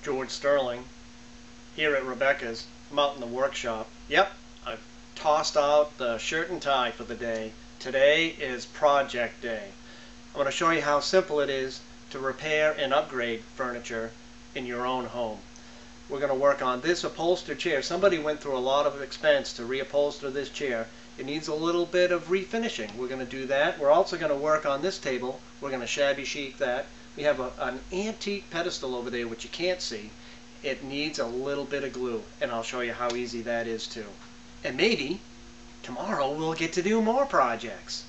George Sterling here at Rebecca's. I'm out in the workshop. Yep, I've tossed out the shirt and tie for the day. Today is project day. I'm going to show you how simple it is to repair and upgrade furniture in your own home. We're going to work on this upholstered chair. Somebody went through a lot of expense to reupholster this chair. It needs a little bit of refinishing. We're going to do that. We're also going to work on this table. We're going to shabby chic that. We have an antique pedestal over there which you can't see. It needs a little bit of glue, and I'll show you how easy that is too. And maybe tomorrow we'll get to do more projects.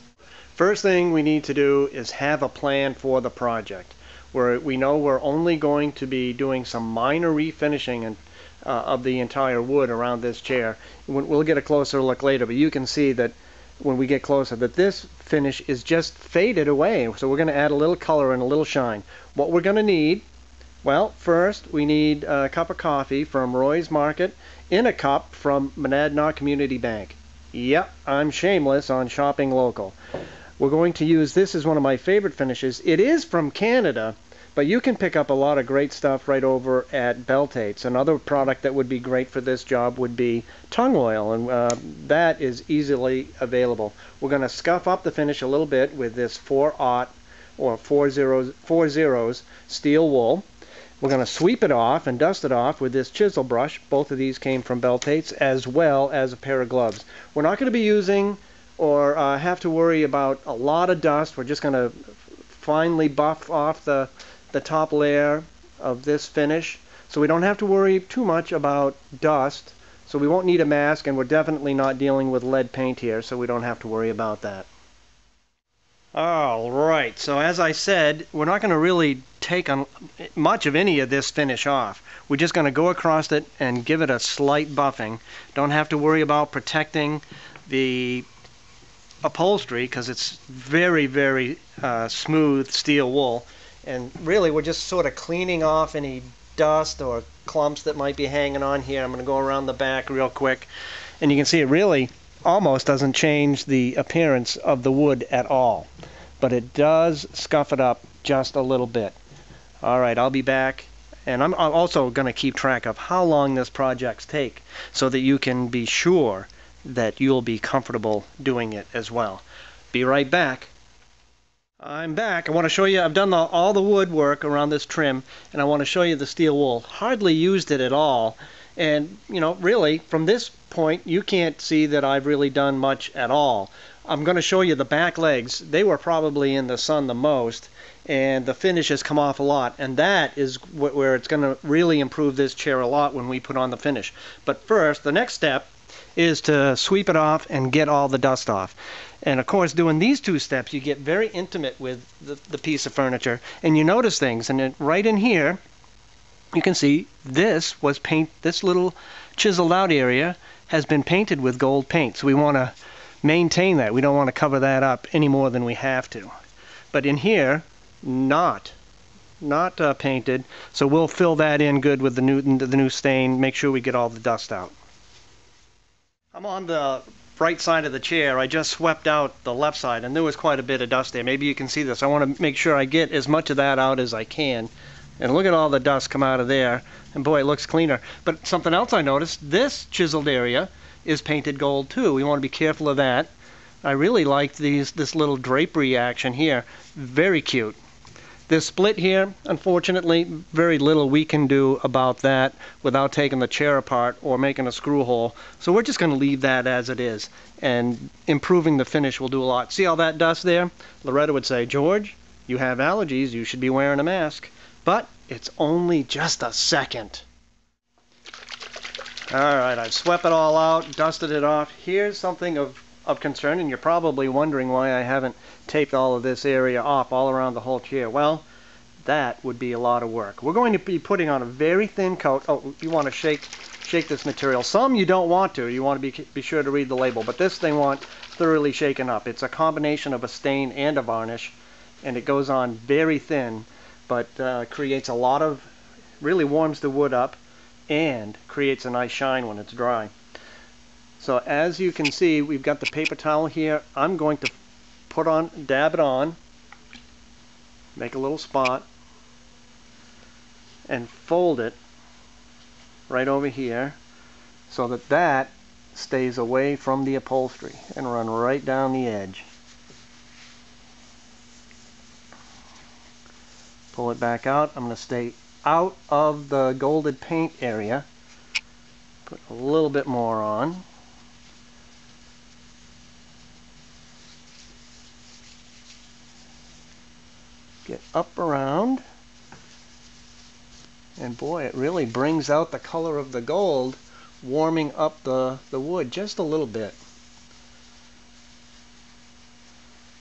First thing we need to do is have a plan for the project. Where we know we're only going to be doing some minor refinishing of the entire wood around this chair. We'll get a closer look later, but you can see that when we get closer that this finish is just faded away. So we're going to add a little color and a little shine. What we're going to need, well, first we need a cup of coffee from Roy's Market in a cup from Monadnock Community Bank. Yep, I'm shameless on shopping local. We're going to use this as one of my favorite finishes. It is from Canada, but you can pick up a lot of great stuff right over at Beltate's. Another product that would be great for this job would be tung oil, and that is easily available. We're going to scuff up the finish a little bit with this 4/0 or 4/0 steel wool. We're going to sweep it off and dust it off with this chisel brush. Both of these came from Beltate's, as well as a pair of gloves. We're not going to be using or have to worry about a lot of dust. We're just going to finely buff off the top layer of this finish, so we don't have to worry too much about dust. So we won't need a mask, and we're definitely not dealing with lead paint here, so we don't have to worry about that. Alright, so as I said, we're not going to really take on much of any of this finish off. We're just going to go across it and give it a slight buffing. Don't have to worry about protecting the upholstery because it's very, very smooth steel wool, and really we're just sort of cleaning off any dust or clumps that might be hanging on here. I'm going to go around the back real quick, and you can see it really almost doesn't change the appearance of the wood at all, but it does scuff it up just a little bit. Alright, I'll be back, and I'm also going to keep track of how long this projects take so that you can be sure that you'll be comfortable doing it as well. Be right back. I'm back. I want to show you, I've done all the wood work around this trim, and I want to show you the steel wool. Hardly used it at all, and you know, really from this point you can't see that I've really done much at all. I'm going to show you the back legs. They were probably in the sun the most, and the finish has come off a lot, and that is where it's going to really improve this chair a lot when we put on the finish. But first, the next step is to sweep it off and get all the dust off. And of course, doing these two steps, you get very intimate with the piece of furniture, and you notice things. And then right in here, you can see this was this little chiseled out area has been painted with gold paint. So we want to maintain that. We don't want to cover that up any more than we have to. But in here, not painted. So we'll fill that in good with the new stain. Make sure we get all the dust out. I'm on the right side of the chair. I just swept out the left side, and there was quite a bit of dust there. Maybe you can see this. I want to make sure I get as much of that out as I can. And look at all the dust come out of there. And boy, it looks cleaner. But something else I noticed, this chiseled area is painted gold too. We want to be careful of that. I really liked this little drapery action here. Very cute. This split here, unfortunately, very little we can do about that without taking the chair apart or making a screw hole. So we're just going to leave that as it is, and improving the finish will do a lot. See all that dust there? Loretta would say, "George, you have allergies, you should be wearing a mask." But it's only just a second. Alright, I've swept it all out, dusted it off. Here's something of concern, and you're probably wondering why I haven't taped all of this area off all around the whole chair. Well, that would be a lot of work. We're going to be putting on a very thin coat. Oh, you want to shake this material. Some you don't want to. You want to be sure to read the label, but this thing wants thoroughly shaken up. It's a combination of a stain and a varnish, and it goes on very thin, but creates a lot of, really warms the wood up and creates a nice shine when it's dry. So as you can see, we've got the paper towel here. I'm going to dab it on, make a little spot, and fold it right over here so that that stays away from the upholstery, and run right down the edge. Pull it back out. I'm going to stay out of the golded paint area. Put a little bit more on. Get up around. And boy, it really brings out the color of the gold, warming up the wood just a little bit.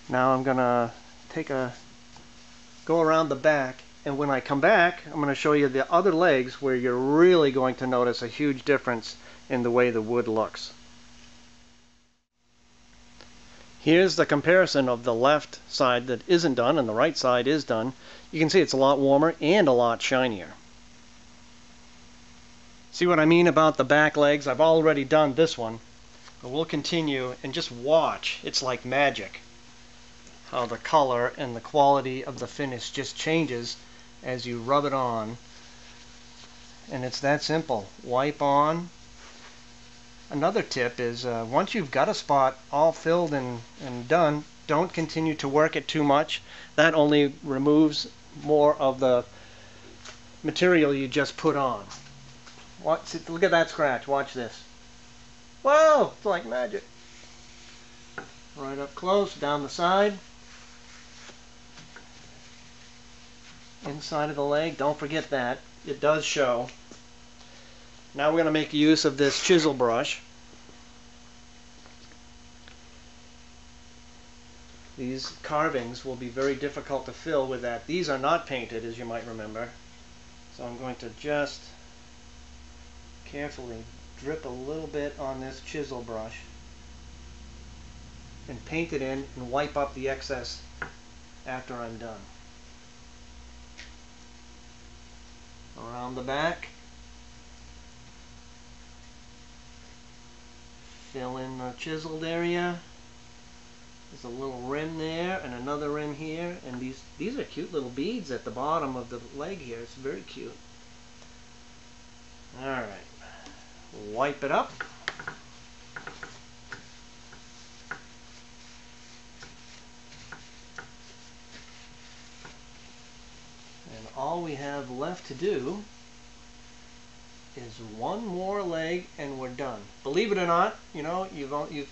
Now I'm going to go around the back, and when I come back, I'm going to show you the other legs where you're really going to notice a huge difference in the way the wood looks. Here's the comparison of the left side that isn't done and the right side is done. You can see it's a lot warmer and a lot shinier. See what I mean about the back legs? I've already done this one, but we'll continue and just watch. It's like magic how the color and the quality of the finish just changes as you rub it on. And it's that simple. Wipe on. Another tip is once you've got a spot all filled and done, don't continue to work it too much. That only removes more of the material you just put on. Look at that scratch. Watch this. Whoa! It's like magic. Right up close, down the side. Inside of the leg, don't forget that. It does show. Now we're going to make use of this chisel brush. These carvings will be very difficult to fill with that. These are not painted, as you might remember. So I'm going to just carefully drip a little bit on this chisel brush and paint it in and wipe up the excess after I'm done. Around the back. Fill in the chiseled area. There's a little rim there and another rim here, and these are cute little beads at the bottom of the leg here. It's very cute. Alright. Wipe it up. And all we have left to do is one more leg and we're done. Believe it or not, you know, you've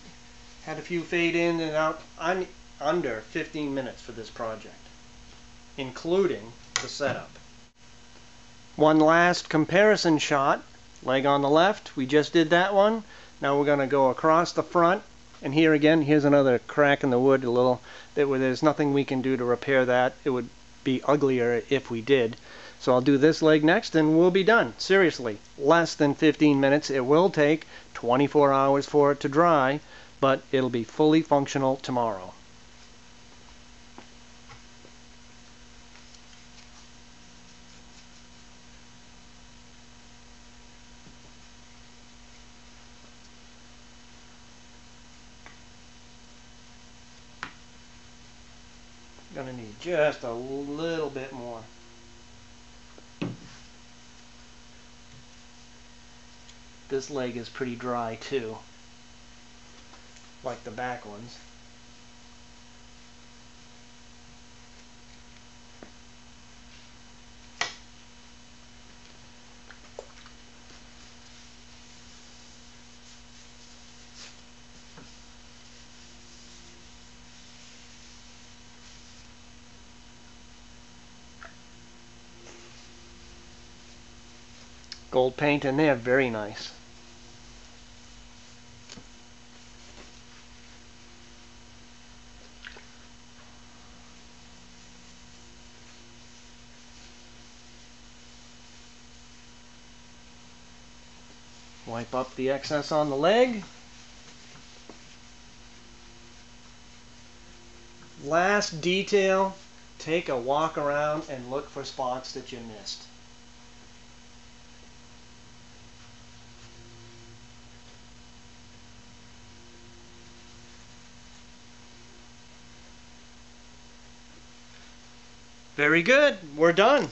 had a few fade in and out. I'm under 15 minutes for this project, including the setup. One last comparison shot. Leg on the left, we just did that one. Now we're going to go across the front, and here again, here's another crack in the wood, a little bit where there's nothing we can do to repair that. It would be uglier if we did. So I'll do this leg next and we'll be done. Seriously, less than 15 minutes. It will take 24 hours for it to dry, but it'll be fully functional tomorrow. Gonna need just a little bit more. This leg is pretty dry too, like the back ones. Gold paint in there, very nice. Wipe up the excess on the leg. Last detail, take a walk around and look for spots that you missed. Very good. We're done.